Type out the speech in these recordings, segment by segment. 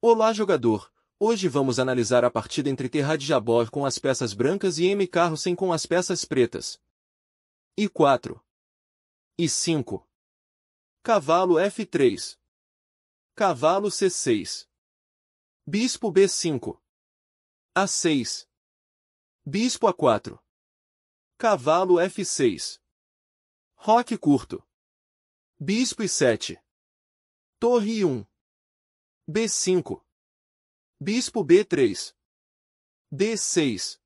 Olá, jogador! Hoje vamos analisar a partida entre Terrad Jabor com as peças brancas e M. Carrossen com as peças pretas. I4. I5. Cavalo F3. Cavalo C6. Bispo B5. A6. Bispo A4. Cavalo F6. Roque curto. Bispo I7. Torre I1. B5. Bispo B3. D6.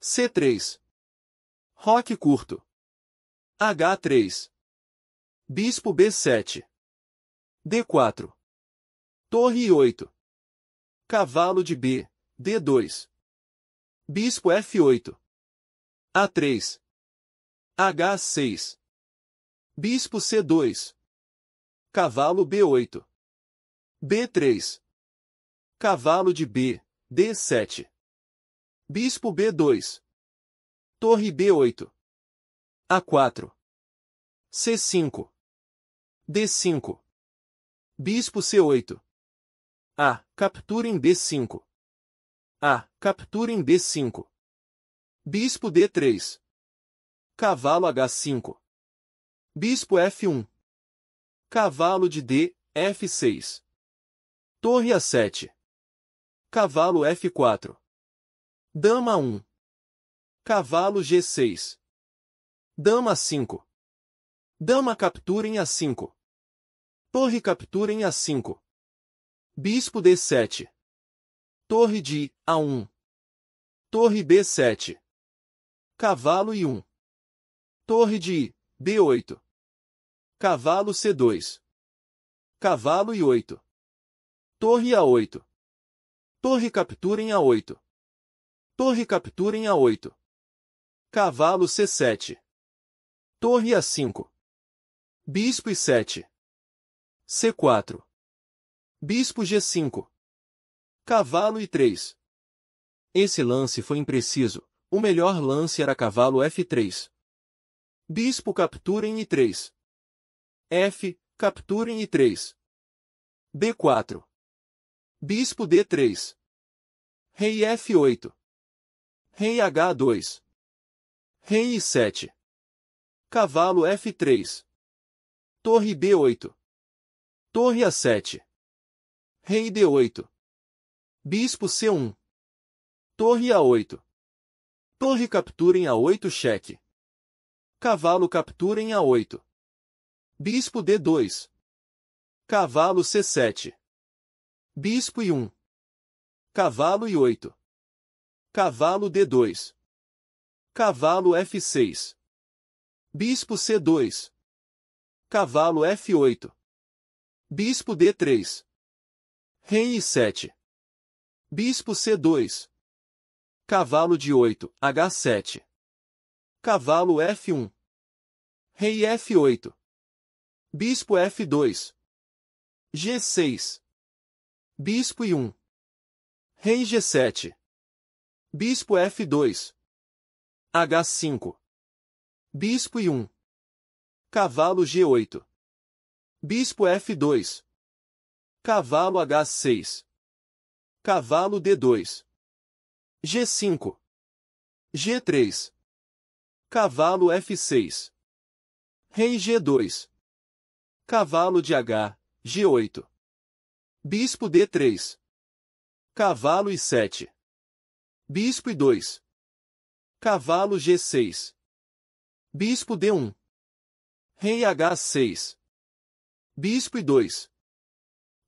C3. Roque curto. H3. Bispo B7. D4. Torre I8. Cavalo de B, D2. Bispo F8. A3. H6. Bispo C2. Cavalo B8. B3. Cavalo de B, D7. Bispo B2. Torre B8. A4. C5. D5. Bispo C8. A. Captura em B5. A. Captura em B5. Bispo D3. Cavalo H5. Bispo F1. Cavalo de D, F6. Torre A7. Cavalo F4. Dama 1. Cavalo G6. Dama 5. Dama captura em A5. Torre captura em A5. Bispo D7. Torre de A1. Torre B7. Cavalo I1. Torre de B8. Cavalo C2. Cavalo I8. Torre A8. Torre captura em A8. Torre captura em A8. Cavalo C7. Torre A5. Bispo I7. C4. Bispo G5. Cavalo I3. Esse lance foi impreciso. O melhor lance era cavalo F3. Bispo captura em I3. F. Captura em I3. B4. Bispo D3. Rei F8. Rei H2. Rei I7. Cavalo F3. Torre B8. Torre A7. Rei D8. Bispo C1. Torre A8. Torre captura em A8 cheque. Cavalo captura em A8. Bispo D2. Cavalo C7. Bispo I1. Cavalo I8. Cavalo D2. Cavalo F6. Bispo C2. Cavalo F8. Bispo D3. Rei I7. Bispo C2. Cavalo de 8, H7. Cavalo F1. Rei F8. Bispo F2. G6. Bispo I1. Rei G7. Bispo F2. H5. Bispo I1. Cavalo G8. Bispo F2. Cavalo H6. Cavalo D2. G5. G3. Cavalo F6. Rei G2. Cavalo de H, G8. Bispo D3. Cavalo I7. Bispo I2. Cavalo G6. Bispo D1. Rei H6. Bispo I2.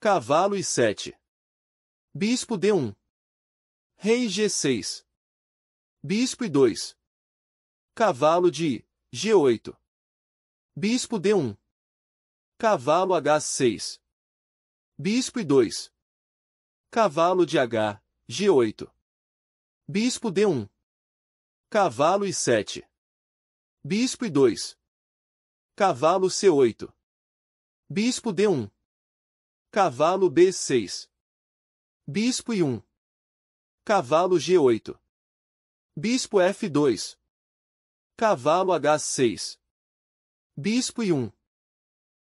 Cavalo I7. Bispo D1. Rei G6. Bispo I2. Cavalo de G8. Bispo D1. Cavalo H6. Bispo I2. Cavalo de H, G8. Bispo D1. Cavalo I7. Bispo I2. Cavalo C8. Bispo D1. Cavalo B6. Bispo I1. Cavalo G8. Bispo F2. Cavalo H6. Bispo I1.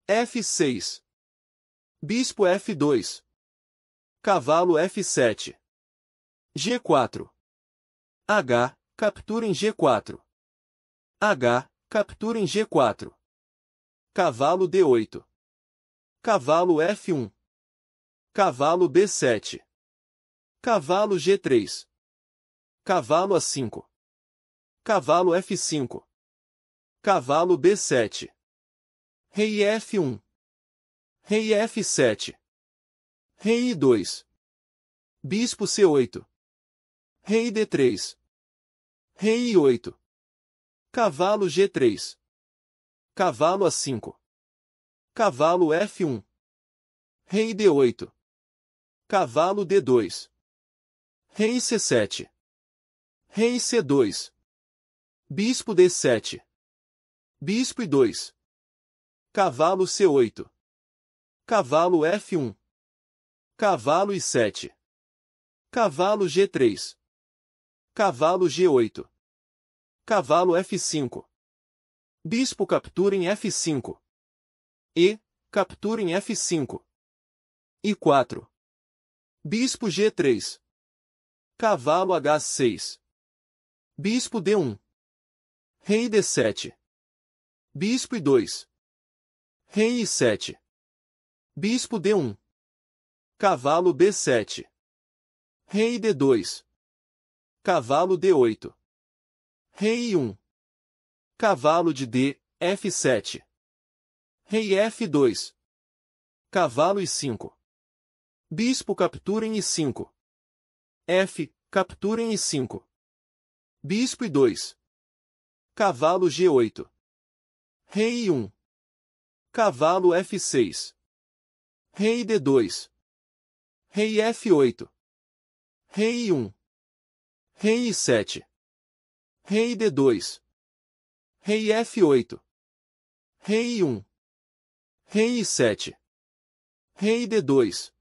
F6. Bispo F2. Cavalo F7. G4. H, captura em G4. H, captura em G4. Cavalo D8. Cavalo F1. Cavalo B7. Cavalo G3. Cavalo A5. Cavalo F5. Cavalo B7. Rei F1. Rei F7. Rei I2. Bispo C8. Rei D3. Rei I8. Cavalo G3. Cavalo A5. Cavalo F1. Rei D8. Cavalo D2. Rei C7. Rei C2. Bispo D7. Bispo I2. Cavalo C8. Cavalo F1. Cavalo I7. Cavalo G3. Cavalo G8. Cavalo F5. Bispo captura em F5. E, captura em F5. I4. Bispo G3. Cavalo H6. Bispo D1. Rei D7. Bispo I2. Rei I7. Bispo D1. Cavalo B7. Rei D2. Cavalo D8. Rei I1. Cavalo de D, F7. Rei F2. Cavalo I5. Bispo captura em I5. F, captura em I5. Bispo I2. Cavalo G8. Rei I1. Cavalo F6. Rei D2. Rei F8. Rei I1. Rei I7. Rei D2. Rei F8. Rei I1. Rei I7. Rei D2.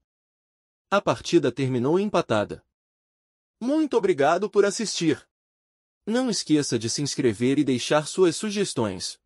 A partida terminou empatada. Muito obrigado por assistir. Não esqueça de se inscrever e deixar suas sugestões.